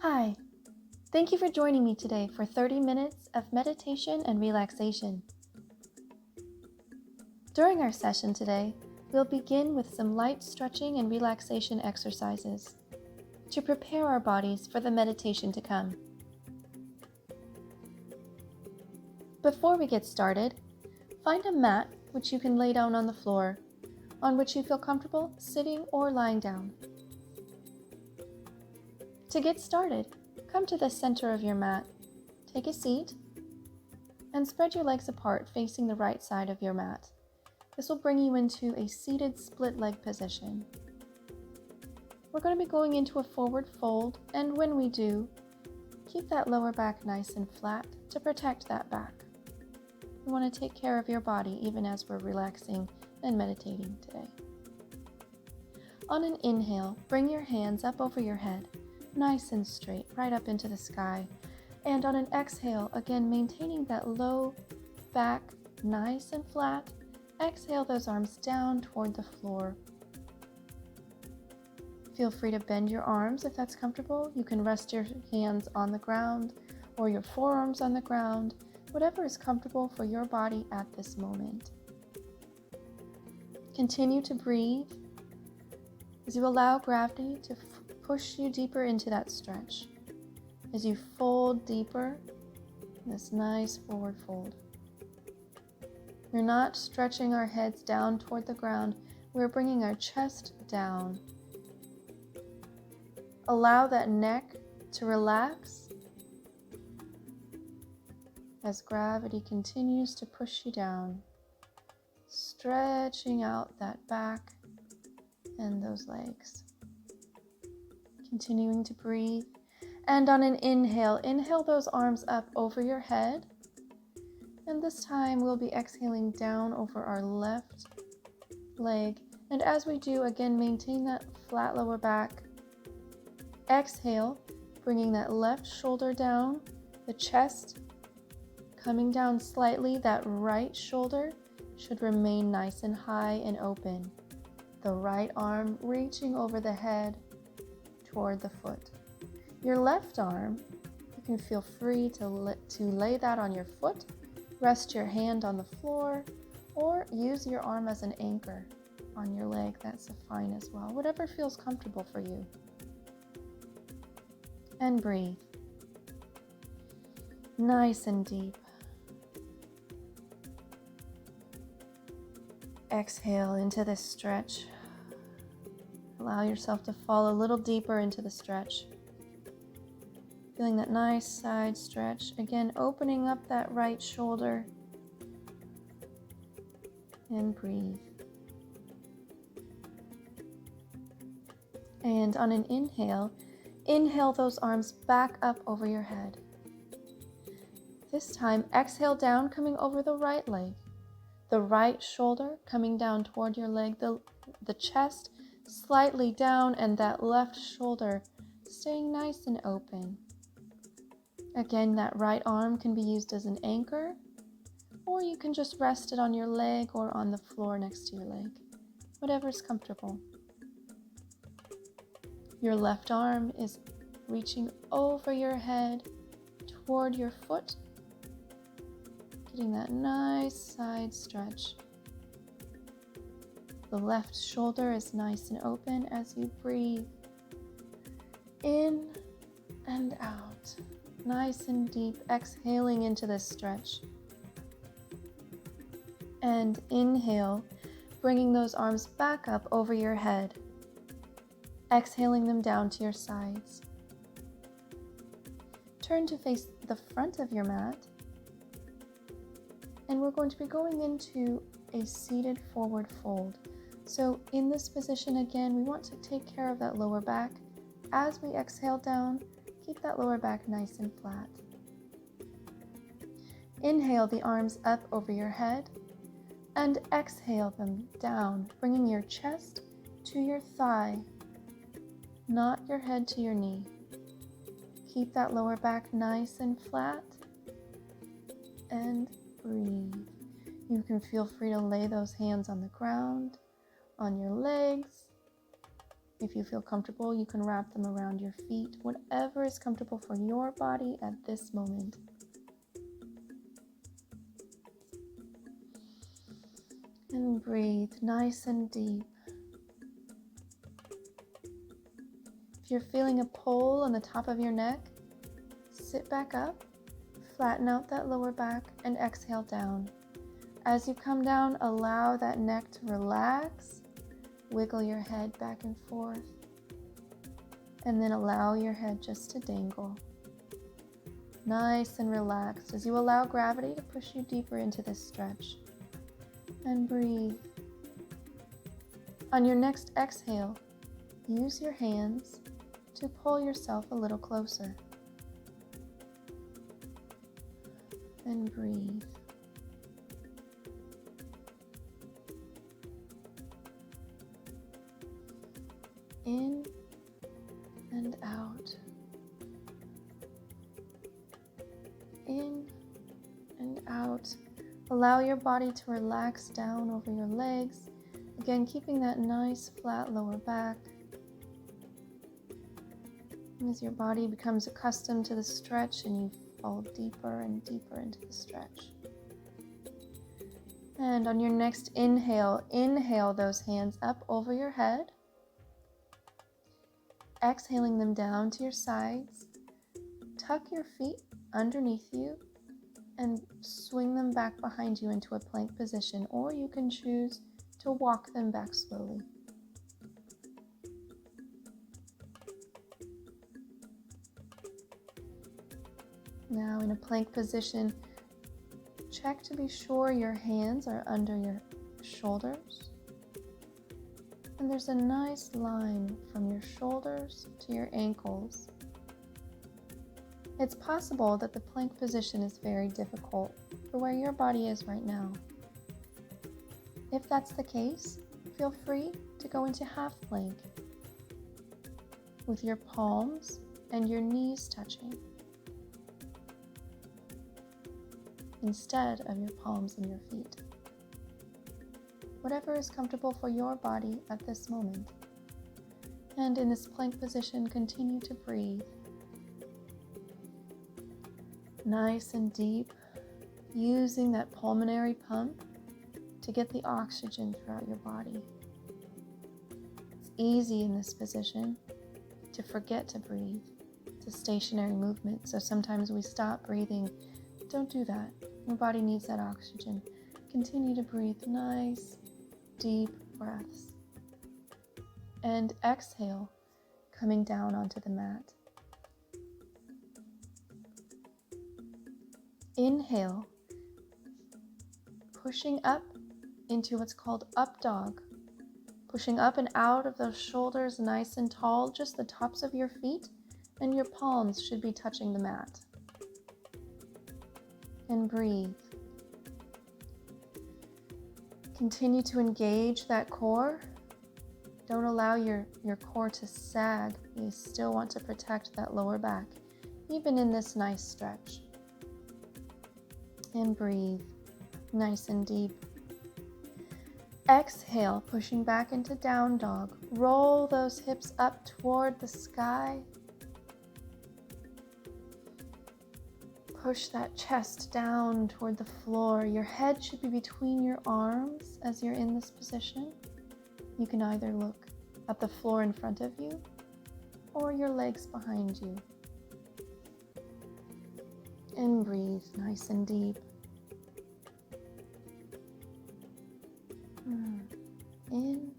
Hi, thank you for joining me today for 30 minutes of meditation and relaxation. During our session today, we'll begin with some light stretching and relaxation exercises to prepare our bodies for the meditation to come. Before we get started, find a mat which you can lay down on the floor, on which you feel comfortable sitting or lying down. To get started, come to the center of your mat, take a seat, and spread your legs apart facing the right side of your mat. This will bring you into a seated split leg position. We're going to be going into a forward fold, and when we do, keep that lower back nice and flat to protect that back. You want to take care of your body even as we're relaxing and meditating today. On an inhale, bring your hands up over your head, nice and straight, right up into the sky. And on an exhale, again maintaining that low back, nice and flat, exhale those arms down toward the floor. Feel free to bend your arms if that's comfortable. You can rest your hands on the ground or your forearms on the ground, whatever is comfortable for your body at this moment. Continue to breathe as you allow gravity to push you deeper into that stretch. As you fold deeper, this nice forward fold. We're not stretching our heads down toward the ground. We're bringing our chest down. Allow that neck to relax as gravity continues to push you down, stretching out that back and those legs. Continuing to breathe. And on an inhale, inhale those arms up over your head. And this time we'll be exhaling down over our left leg. And as we do, again, maintain that flat lower back. Exhale, bringing that left shoulder down, the chest coming down slightly. That right shoulder should remain nice and high and open. The right arm reaching over the head toward the foot. Your left arm, you can feel free to lay that on your foot, rest your hand on the floor, or use your arm as an anchor on your leg. That's fine as well, whatever feels comfortable for you. And breathe. Nice and deep. Exhale into this stretch. Allow yourself to fall a little deeper into the stretch. Feeling that nice side stretch. Again, opening up that right shoulder. And breathe. And on an inhale, inhale those arms back up over your head. This time, exhale down, coming over the right leg. The right shoulder coming down toward your leg. The chest slightly down, and that left shoulder staying nice and open. Again, that right arm can be used as an anchor, or you can just rest it on your leg or on the floor next to your leg, whatever's comfortable. Your left arm is reaching over your head toward your foot, getting that nice side stretch. The left shoulder is nice and open as you breathe in and out, nice and deep, exhaling into this stretch. And inhale, bringing those arms back up over your head, exhaling them down to your sides. Turn to face the front of your mat, and we're going to be going into a seated forward fold. So in this position, again, we want to take care of that lower back. As we exhale down, keep that lower back nice and flat. Inhale the arms up over your head and exhale them down, bringing your chest to your thigh, not your head to your knee. Keep that lower back nice and flat and breathe. You can feel free to lay those hands on the ground, on your legs, If you feel comfortable, you can wrap them around your feet, whatever is comfortable for your body at this moment. And breathe nice and deep. If you're feeling a pull on the top of your neck, sit back up, flatten out that lower back, and exhale down. As you come down, allow that neck to relax. Wiggle your head back and forth. And then allow your head just to dangle. Nice and relaxed as you allow gravity to push you deeper into this stretch. And breathe. On your next exhale, use your hands to pull yourself a little closer. And breathe. In and out. In and out. Allow your body to relax down over your legs. Again, keeping that nice flat lower back. As your body becomes accustomed to the stretch and you fall deeper and deeper into the stretch. And on your next inhale, inhale those hands up over your head. Exhaling them down to your sides. Tuck your feet underneath you and swing them back behind you into a plank position, or you can choose to walk them back slowly. Now in a plank position, check to be sure your hands are under your shoulders. And there's a nice line from your shoulders to your ankles. It's possible that the plank position is very difficult for where your body is right now. If that's the case, feel free to go into half plank with your palms and your knees touching instead of your palms and your feet. Whatever is comfortable for your body at this moment. And in this plank position, continue to breathe. Nice and deep, using that pulmonary pump to get the oxygen throughout your body. It's easy in this position to forget to breathe. It's a stationary movement, so sometimes we stop breathing. Don't do that. Your body needs that oxygen. Continue to breathe nice, deep breaths. And exhale, coming down onto the mat. Inhale, pushing up into what's called up dog. Pushing up and out of those shoulders nice and tall, just the tops of your feet and your palms should be touching the mat. And breathe. Continue to engage that core. Don't allow your core to sag. You still want to protect that lower back, even in this nice stretch. And breathe, nice and deep. Exhale, pushing back into down dog. Roll those hips up toward the sky. Push that chest down toward the floor. Your head should be between your arms as you're in this position. You can either look at the floor in front of you or your legs behind you. And breathe nice and deep. In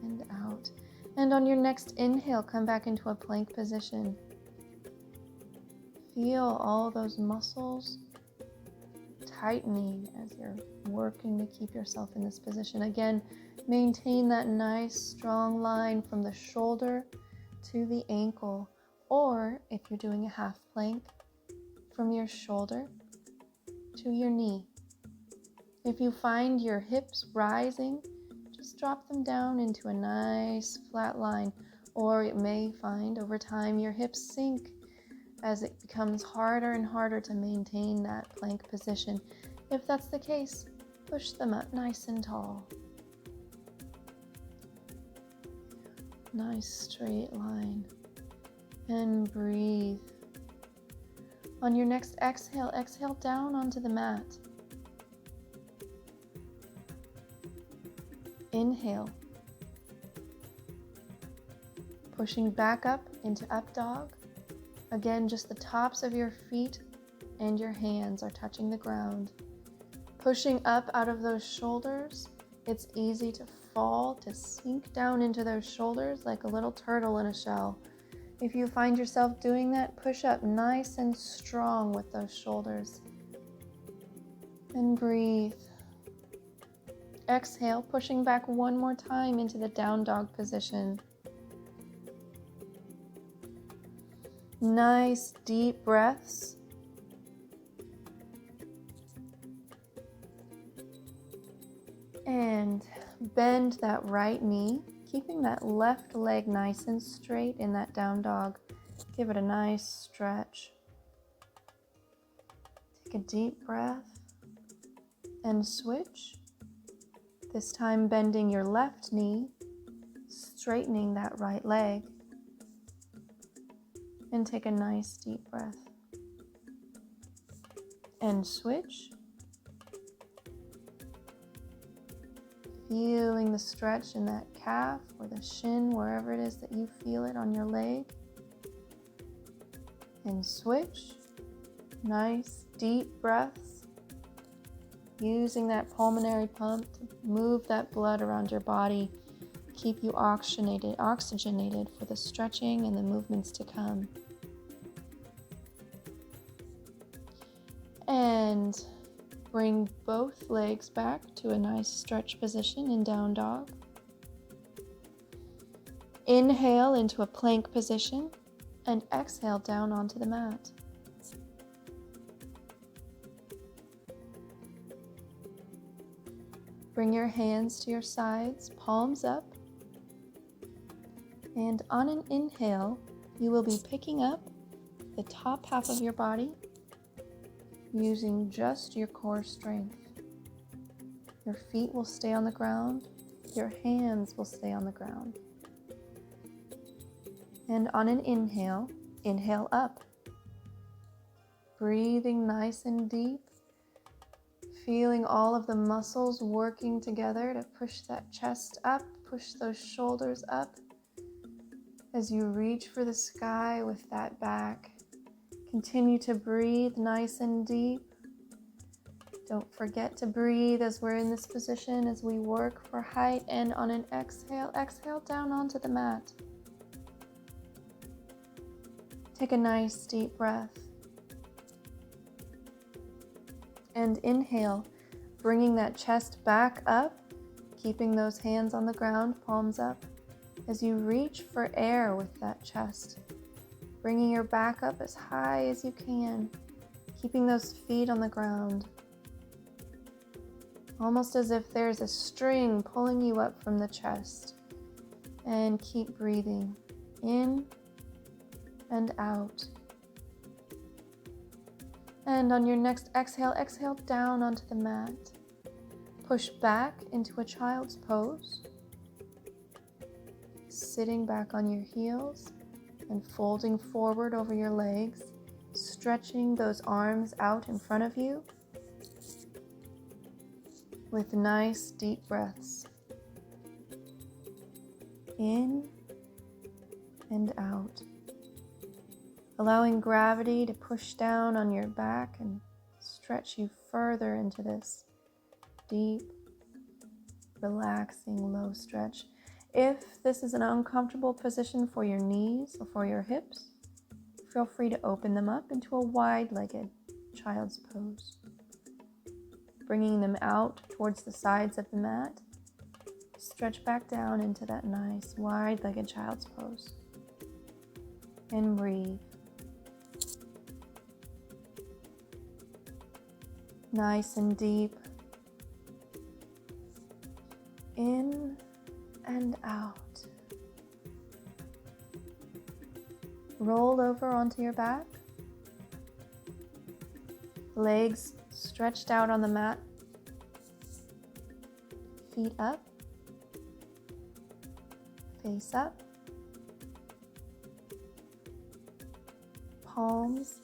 and out. And on your next inhale, come back into a plank position. Feel all those muscles tightening as you're working to keep yourself in this position. Again, maintain that nice strong line from the shoulder to the ankle, or if you're doing a half plank, from your shoulder to your knee. If you find your hips rising, just drop them down into a nice flat line, or it may find over time your hips sink as it becomes harder and harder to maintain that plank position. If that's the case, push them up nice and tall. Nice straight line. And breathe. On your next exhale, exhale down onto the mat. Inhale. Pushing back up into up dog. Again, just the tops of your feet and your hands are touching the ground. Pushing up out of those shoulders, it's easy to fall, to sink down into those shoulders like a little turtle in a shell. If you find yourself doing that, push up nice and strong with those shoulders. And breathe. Exhale, pushing back one more time into the down dog position. Nice deep breaths. And bend that right knee, keeping that left leg nice and straight in that down dog. Give it a nice stretch. Take a deep breath and switch. This time bending your left knee, straightening that right leg. And take a nice deep breath. And switch. Feeling the stretch in that calf or the shin, wherever it is that you feel it on your leg. And switch. Nice deep breaths. Using that pulmonary pump to move that blood around your body. Keep you oxygenated for the stretching and the movements to come. And bring both legs back to a nice stretch position in down dog. Inhale into a plank position and exhale down onto the mat. Bring your hands to your sides, palms up. And on an inhale, you will be picking up the top half of your body using just your core strength. Your feet will stay on the ground. Your hands will stay on the ground. And on an inhale, inhale up. Breathing nice and deep. Feeling all of the muscles working together to push that chest up, push those shoulders up. As you reach for the sky with that back, continue to breathe nice and deep. Don't forget to breathe as we're in this position, as we work for height. And on an exhale, exhale down onto the mat. Take a nice deep breath. And inhale, bringing that chest back up, keeping those hands on the ground, palms up. As you reach for air with that chest, bringing your back up as high as you can, keeping those feet on the ground. Almost as if there's a string pulling you up from the chest. And keep breathing in and out. And on your next exhale, exhale down onto the mat. Push back into a child's pose. Sitting back on your heels and folding forward over your legs, stretching those arms out in front of you with nice deep breaths. In and out. Allowing gravity to push down on your back and stretch you further into this deep, relaxing, low stretch. If this is an uncomfortable position for your knees or for your hips, feel free to open them up into a wide-legged child's pose. Bringing them out towards the sides of the mat, stretch back down into that nice wide-legged child's pose. And breathe. Nice and deep. In and out. Roll over onto your back. Legs stretched out on the mat. Feet up. Face up. palms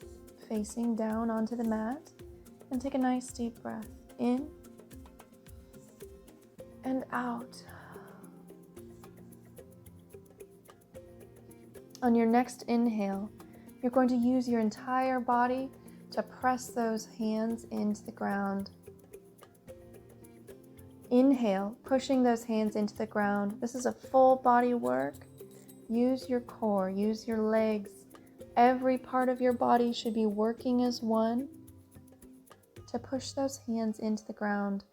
facing down onto the mat and take a nice deep breath in and out. On your next inhale, you're going to use your entire body to press those hands into the ground. Inhale, pushing those hands into the ground. This is a full body work. Use your core, use your legs. Every part of your body should be working as one to push those hands into the ground.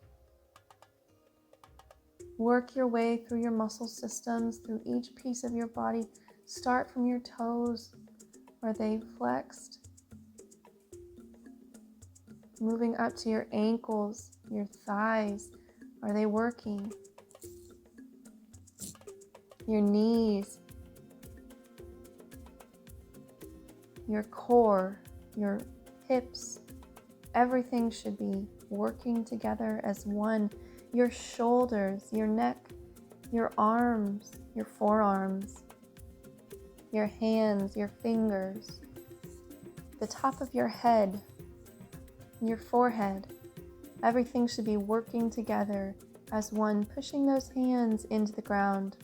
Work your way through your muscle systems, through each piece of your body. Start from your toes. Are they flexed? Moving up to your ankles, your thighs. Are they working? Your knees, your core, your hips, everything should be working together as one. Your shoulders, your neck, your arms, your forearms, your hands, your fingers, the top of your head, your forehead. Everything should be working together as one, pushing those hands into the ground.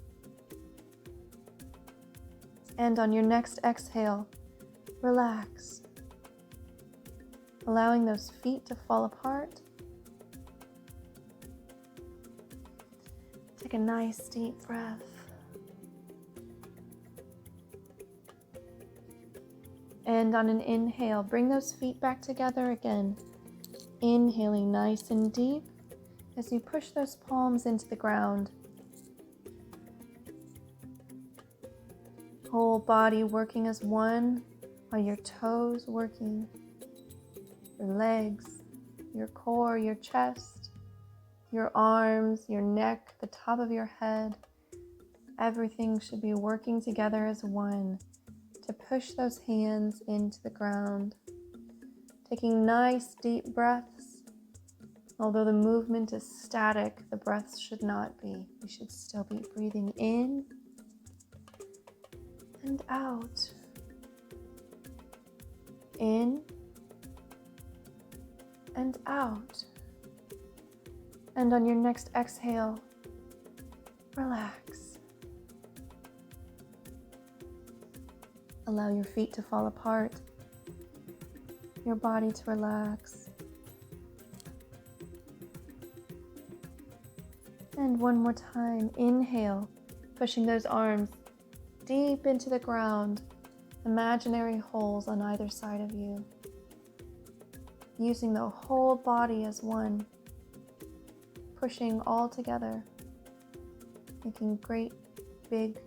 And on your next exhale, relax, allowing those feet to fall apart. Take a nice deep breath. And on an inhale, bring those feet back together again. Inhaling nice and deep as you push those palms into the ground. Whole body working as one, while your toes working, your legs, your core, your chest, your arms, your neck, the top of your head. Everything should be working together as one to push those hands into the ground. Taking nice deep breaths. Although the movement is static, the breaths should not be. You should still be breathing in and out. In and out. And on your next exhale, relax. Allow your feet to fall apart, your body to relax. And one more time, inhale, pushing those arms deep into the ground, imaginary holes on either side of you. Using the whole body as one, pushing all together, making great, big,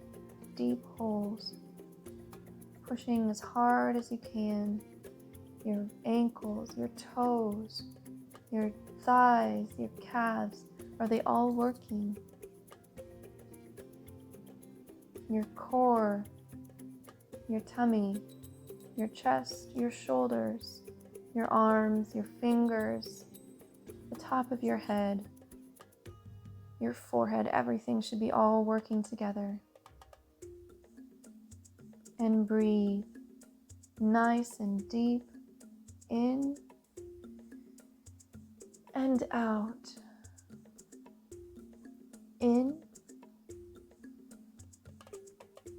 deep holes. Pushing as hard as you can, your ankles, your toes, your thighs, your calves. Are they all working? Your core, your tummy, your chest, your shoulders, your arms, your fingers, the top of your head, your forehead, everything should be all working together. And breathe nice and deep in and out. In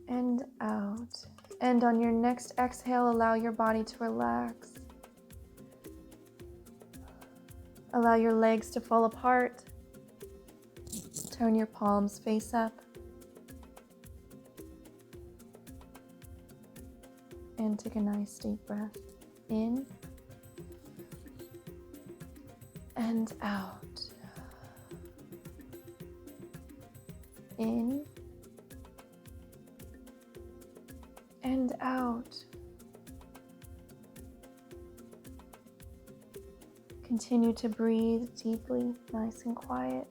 and out. And on your next exhale, allow your body to relax. Allow your legs to fall apart. Turn your palms face up. And take a nice deep breath in and out. In and out. Continue to breathe deeply, nice and quiet.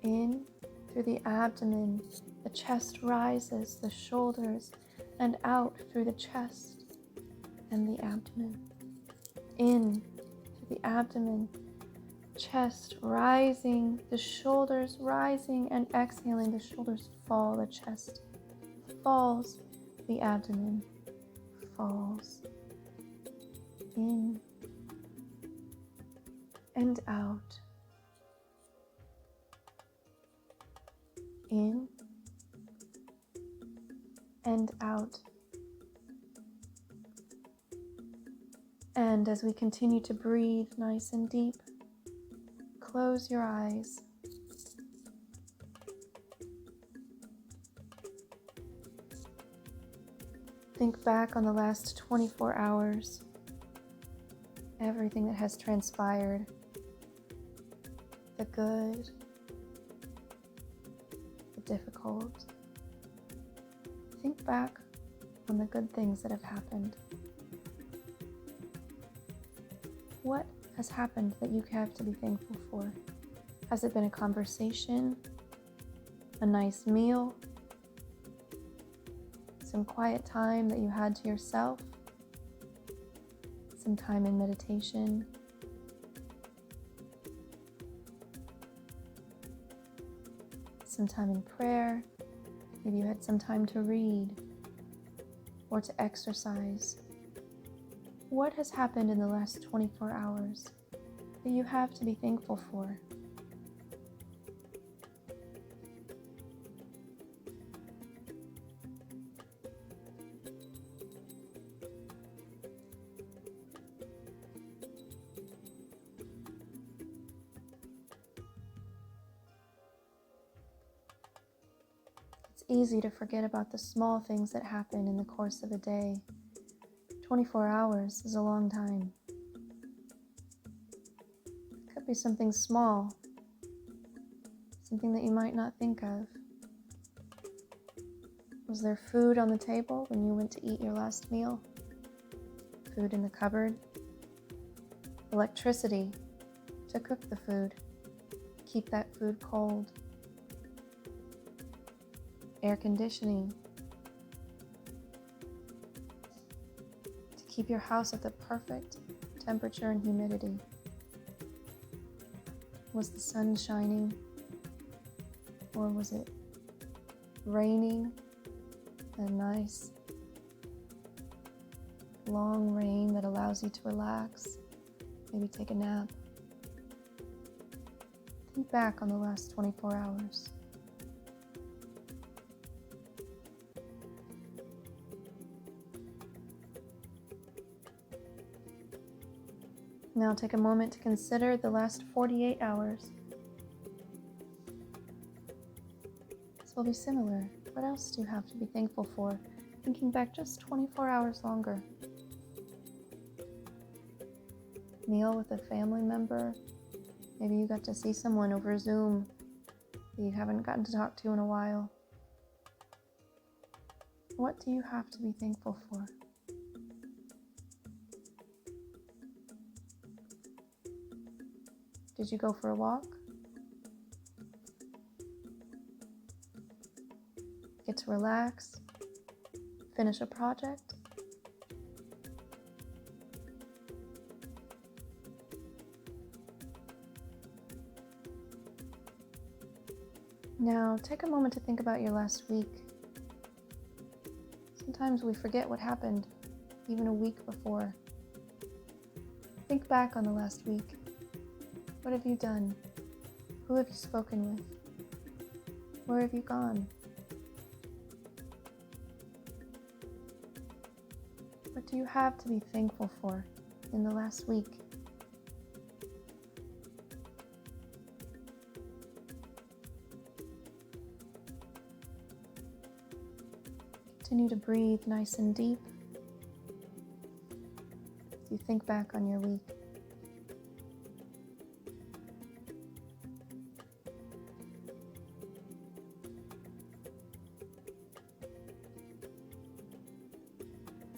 In through the abdomen, the chest rises, the shoulders, and out through the chest and the abdomen. In through the abdomen, chest rising, the shoulders rising, and exhaling, the shoulders fall, the chest falls, the abdomen falls in and out, in and out. And as we continue to breathe nice and deep, close your eyes. Think back on the last 24 hours, everything that has transpired, the good, the difficult. Think back on the good things that have happened. What has happened that you have to be thankful for? Has it been a conversation, a nice meal, some quiet time that you had to yourself, some time in meditation, some time in prayer? Maybe you had some time to read or to exercise. What has happened in the last 24 hours that you have to be thankful for? It's easy to forget about the small things that happen in the course of a day. 24 hours is a long time. It could be something small, something that you might not think of. Was there food on the table when you went to eat your last meal? Food in the cupboard? Electricity to cook the food, keep that food cold. Air conditioning to keep your house at the perfect temperature and humidity. Was the sun shining, or was it raining? A nice long rain that allows you to relax, maybe take a nap. Think back on the last 24 hours. Now take a moment to consider the last 48 hours. This will be similar. What else do you have to be thankful for? Thinking back just 24 hours longer. Meal with a family member. Maybe you got to see someone over Zoom that you haven't gotten to talk to in a while. What do you have to be thankful for? Did you go for a walk? Get to relax? Finish a project? Now, take a moment to think about your last week. Sometimes we forget what happened even a week before. Think back on the last week. What have you done? Who have you spoken with? Where have you gone? What do you have to be thankful for in the last week? Continue to breathe nice and deep as you think back on your week.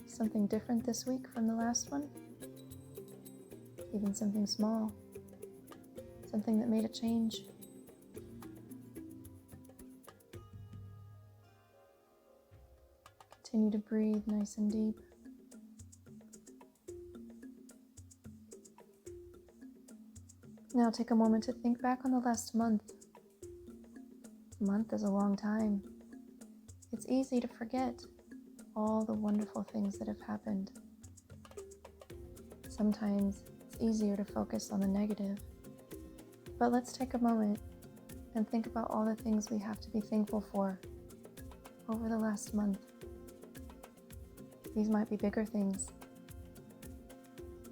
Something different this week from the last one? Even something small, something that made a change. Continue to breathe nice and deep. Now take a moment to think back on the last month. A month is a long time. It's easy to forget all the wonderful things that have happened. Sometimes it's easier to focus on the negative. But let's take a moment and think about all the things we have to be thankful for over the last month. These might be bigger things,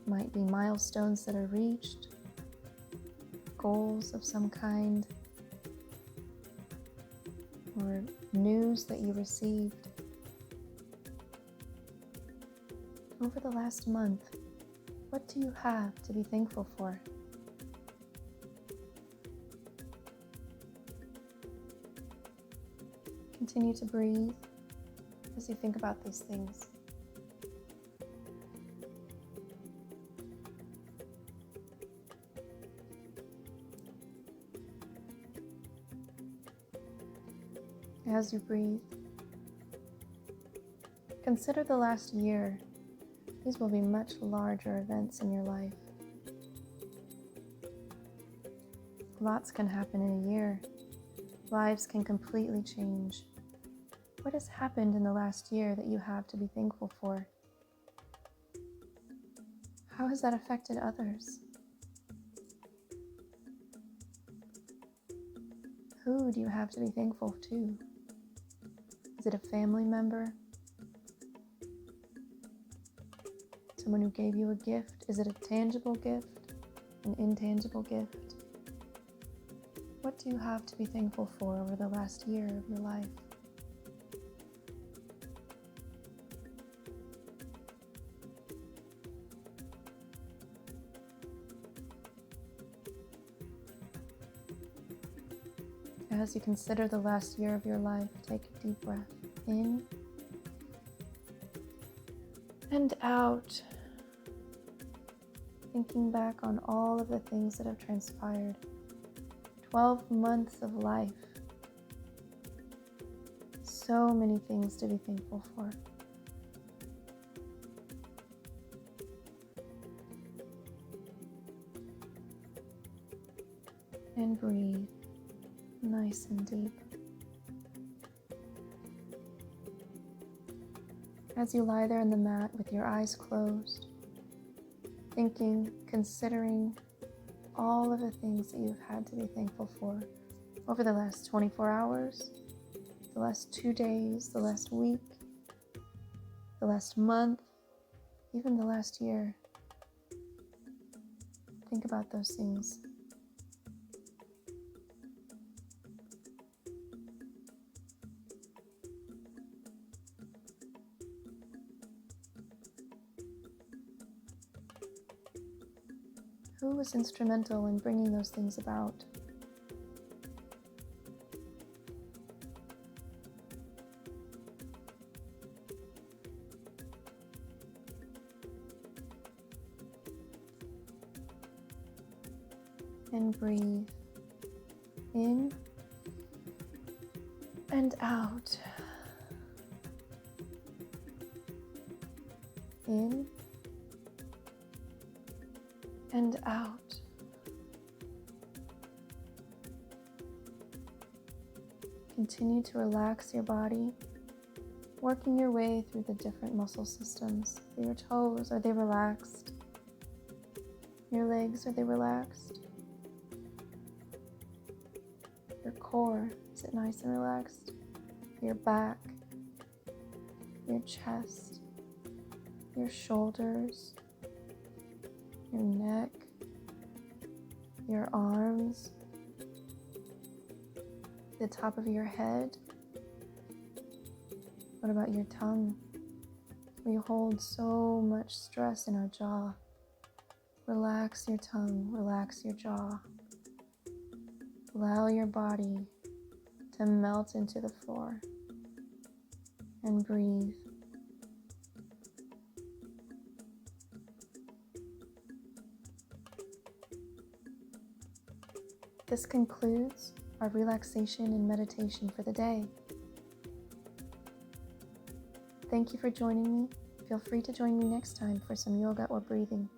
might be milestones that are reached, goals of some kind, or news that you received. Over the last month, what do you have to be thankful for? Continue to breathe as you think about these things. As you breathe, consider the last year. These will be much larger events in your life. Lots can happen in a year. Lives can completely change. What has happened in the last year that you have to be thankful for? How has that affected others? Who do you have to be thankful to? Is it a family member? Someone who gave you a gift? Is it a tangible gift? An intangible gift? What do you have to be thankful for over the last year of your life? As you consider the last year of your life, take a deep breath in and out, thinking back on all of the things that have transpired. 12 months of life. So many things to be thankful for. And breathe nice and deep. As you lie there on the mat with your eyes closed, thinking, considering all of the things that you've had to be thankful for over the last 24 hours, the last 2 days, the last week, the last month, even the last year. Think about those things. Who was instrumental in bringing those things about? And breathe in and out. In and out. Continue to relax your body, working your way through the different muscle systems. Your toes, are they relaxed? Your legs, are they relaxed? Your core, is it nice and relaxed? Your back, your chest, your shoulders, your neck, your arms, the top of your head. What about your tongue? We hold so much stress in our jaw. Relax your tongue, relax your jaw. Allow your body to melt into the floor and breathe. This concludes our relaxation and meditation for the day. Thank you for joining me. Feel free to join me next time for some yoga or breathing.